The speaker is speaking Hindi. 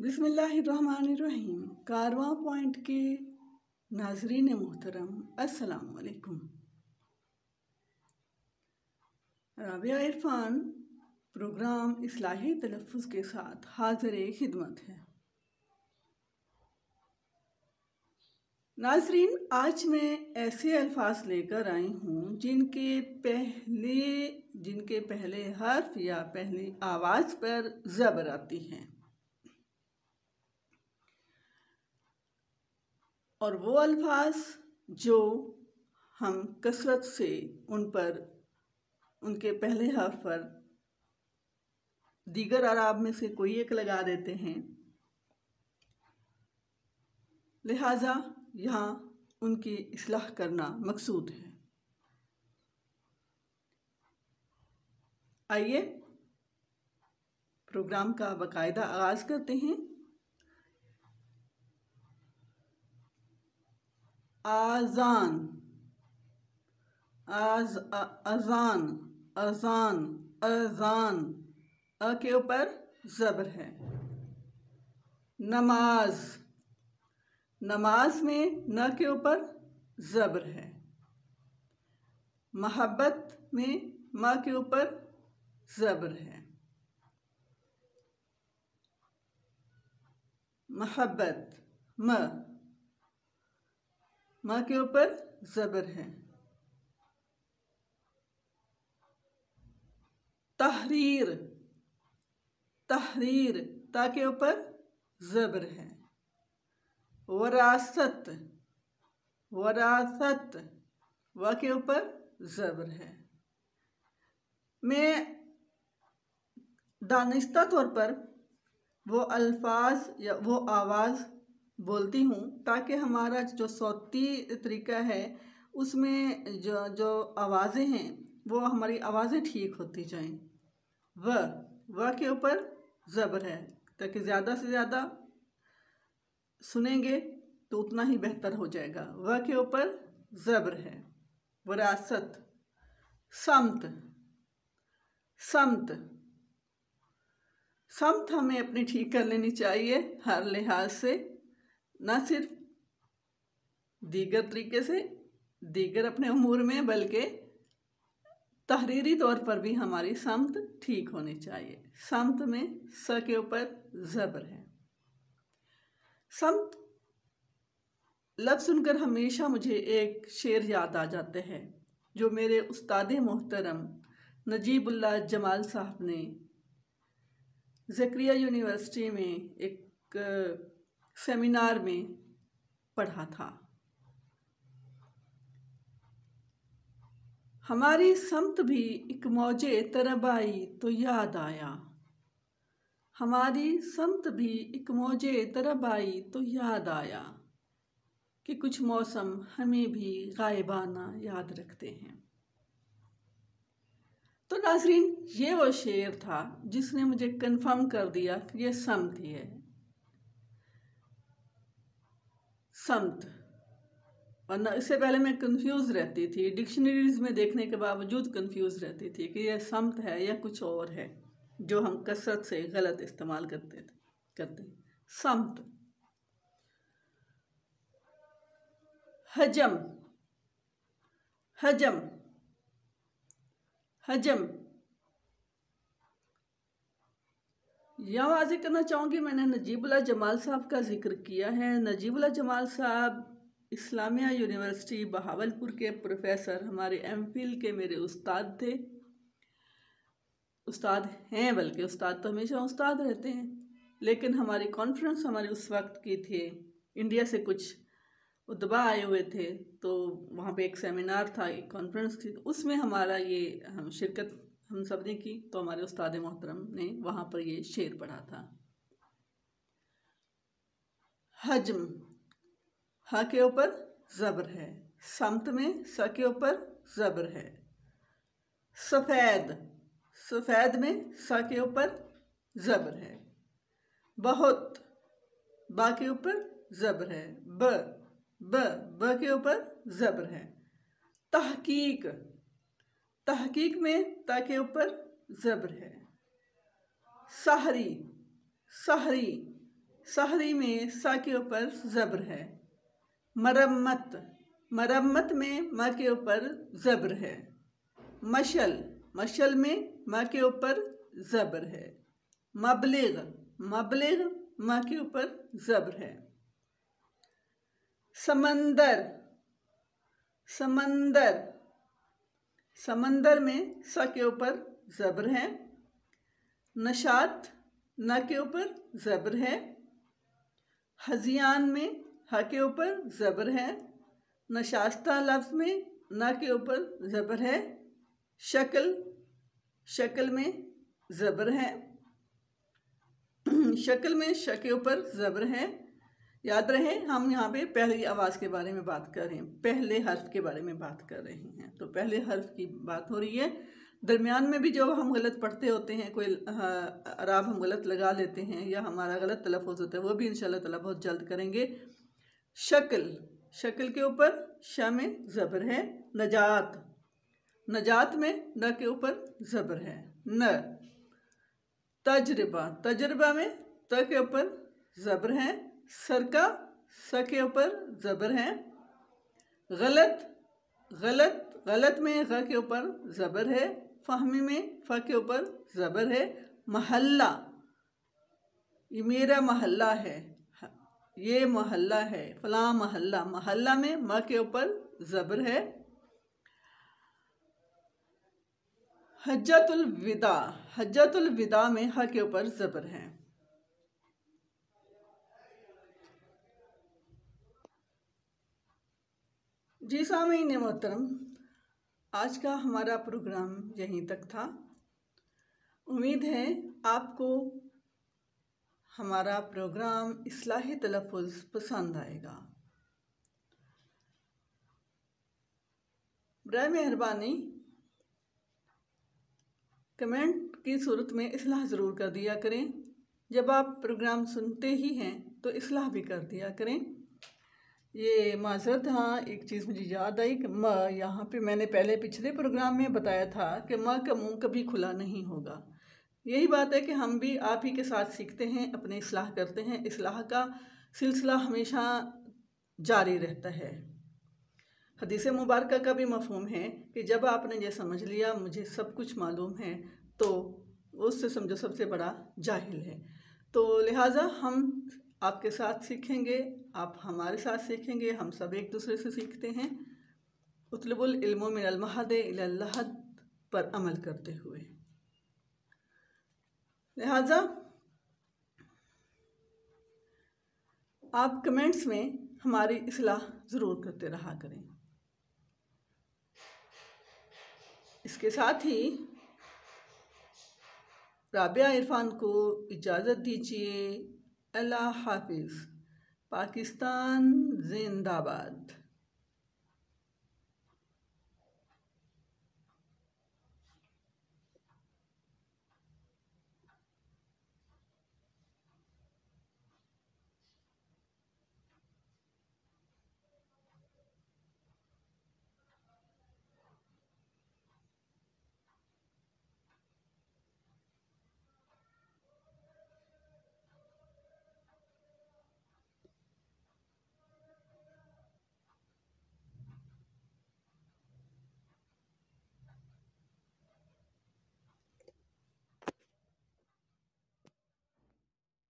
बिस्मिल्लाहिर्रहमानिर्रहीम। कारवां पॉइंट के नाजरीन मोहतरम, अस्सलाम वालेकुम। राबिया इरफान प्रोग्राम इस्लाही तलफ़्फ़ुज़ के साथ हाज़िर खिदमत है। नाजरीन, आज मैं ऐसे अल्फाज लेकर आई हूँ जिनके पहले हर्फ या पहली आवाज़ पर ज़बर आती है, और वो अल्फाज जो हम कसरत से उनके पहले हर्फ पर दीगर अराब में से कोई एक लगा देते हैं, लिहाजा यहाँ उनकी इस्लाह करना मकसूद है। आइए प्रोग्राम का बाकायदा आगाज़ करते हैं। आज़ान, अज़ान, अज़ान, अज़ान, अ के ऊपर ज़बर है। नमाज, नमाज में न के ऊपर ज़बर है। मोहब्बत में म के ऊपर ज़बर है। मोहब्बत म के ऊपर ज़बर है। तहरीर, तहरीर ता के ऊपर ज़बर है। वरासत, वरासत व के ऊपर ज़बर है। मैं दानिस्ता तौर पर वो अल्फाज या वो आवाज़ बोलती हूँ ताकि हमारा जो सौती तरीका है उसमें जो आवाज़ें हैं वो हमारी आवाज़ें ठीक होती जाएं। व के ऊपर ज़बर है ताकि ज़्यादा से ज़्यादा सुनेंगे तो उतना ही बेहतर हो जाएगा। व के ऊपर ज़बर है। विरासत, समत, समत, समत हमें अपनी ठीक कर लेनी चाहिए हर लिहाज से, न सिर्फ दीगर तरीके से दीगर अपने उमूर में, बल्कि तहरीरी तौर पर भी हमारी समत ठीक होनी चाहिए। समत में स के ऊपर ज़बर है। समत लफ्ज़ सुनकर हमेशा मुझे एक शेर याद आ जाते हैं जो मेरे उस्ताद मोहतरम नजीबुल्लाह जमाल साहब ने ज़करिया यूनिवर्सिटी में एक सेमिनार में पढ़ा था। हमारी समत भी एक मौजे तरब आई तो याद आया, हमारी समत भी एक मौजे तरब आई तो याद आया कि कुछ मौसम हमें भी गायबाना याद रखते हैं। तो नाज़रीन, ये वो शेर था जिसने मुझे कंफर्म कर दिया कि ये समत ही है। समत, वरना इससे पहले मैं कंफ्यूज रहती थी, डिक्शनरीज में देखने के बावजूद कंफ्यूज रहती थी कि यह समत है या कुछ और है जो हम कसरत से गलत इस्तेमाल करते। समत। हजम, हजम, हजम। यहाँ वाज़ेह करना चाहूँगी, मैंने नजीबुल्लाह जमाल साहब का जिक्र किया है। नजीबुल्लाह जमाल साहब इस्लामिया यूनिवर्सिटी बहावलपुर के प्रोफेसर, हमारे एमफिल के मेरे उस्ताद थे, उस्ताद हैं, बल्कि उस्ताद तो हमेशा उस्ताद रहते हैं। लेकिन हमारी कॉन्फ्रेंस हमारी उस वक्त की थी, इंडिया से कुछ उदबा आए हुए थे, तो वहाँ पे एक सेमिनार था, एक कॉन्फ्रेंस थी, तो उसमें हमारा ये शिरकत हम सब ने की। तो हमारे उस्ताद मोहतरम ने वहाँ पर ये शेर पढ़ा था। हजम, ह के ऊपर ज़बर है। समत में स के ऊपर ज़बर है। सफ़ेद, सफ़ेद में स के ऊपर ज़बर है। बहुत, बा के ऊपर ज़बर है। ब के ऊपर ज़बर है। तहकीक, तहकीक में ता के ऊपर ज़बर है। सहरी, सहरी, सहरी में सा के ऊपर ज़ब्र है। मरम्मत, मरम्मत में म के ऊपर ज़ब्र है। मशल, मशल में म के ऊपर ज़ब्र है। मबलिग, मबलिग म के ऊपर ज़ब्र है। समंदर, समंदर, समंदर में स के ऊपर ज़ब्र है। नशात, न के ऊपर ज़ब्र है। हज़ियान में ह के ऊपर ज़ब्र है। नशास्ता लफ्ज़ में न के ऊपर ज़ब्र है। शक्ल, शक्ल में ज़ब्र है। शक्ल में श के ऊपर ज़ब्र है। याद रहे हम यहाँ पे पहली आवाज़ के बारे में बात कर रहे हैं, पहले हर्फ के बारे में बात कर रहे हैं। तो पहले हर्फ की बात हो रही है। दरमियान में भी जो हम गलत पढ़ते होते हैं, कोई अराब हम गलत लगा लेते हैं या हमारा गलत तलफ़ुज़ होता है, वो भी इंशाल्लाह ताला बहुत जल्द करेंगे। शक्ल, शक्ल के ऊपर श में ज़ब्र है। नजात, नजात में न के ऊपर ज़ब्र है। न। तजर्बा, तजर्बा में त के ऊपर ज़ब्र है। सरका, स के ऊपर ज़ब्र है। गलत, गलत, गलत में ग के ऊपर ज़ब्र है। फ़हमी में फ़ के ऊपर ज़ब्र है। महल्ला, ये मेरा महल्ला है, ये मोहल्ला है, फ़लाँ महल्ला, महल्ला में म के ऊपर ज़ब्र है। हज्जतुल विदा, हज्जतुल विदा में ह के ऊपर ज़ब्र है। जी सामीन मोहतरम, आज का हमारा प्रोग्राम यहीं तक था। उम्मीद है आपको हमारा प्रोग्राम इस्लाही तलफ़ुज़ पसंद आएगा। बराए मेहरबानी कमेंट की सूरत में इस्लाह ज़रूर कर दिया करें। जब आप प्रोग्राम सुनते ही हैं तो इस्लाह भी कर दिया करें। ये माज़रत, हाँ एक चीज़ मुझे याद आई कि म यहाँ पे मैंने पहले पिछले प्रोग्राम में बताया था कि म का मुँह कभी खुला नहीं होगा। यही बात है कि हम भी आप ही के साथ सीखते हैं, अपने इस्लाह करते हैं। इस्लाह का सिलसिला हमेशा जारी रहता है। हदीस मुबारक का भी मफ़हूम है कि जब आपने ये समझ लिया मुझे सब कुछ मालूम है, तो उससे समझो सबसे बड़ा जाहिल है। तो लिहाजा हम आपके साथ सीखेंगे, आप हमारे साथ सीखेंगे, हम सब एक दूसरे से सीखते हैं। उतलबुल इल्म मिनल महद इलल लहद पर अमल करते हुए। लिहाजा आप कमेंट्स में हमारी इस्लाह ज़रूर करते रहा करें। इसके साथ ही राबिया इरफान को इजाज़त दीजिए। अल्लाह हाफिज़। पाकिस्तान जिंदाबाद।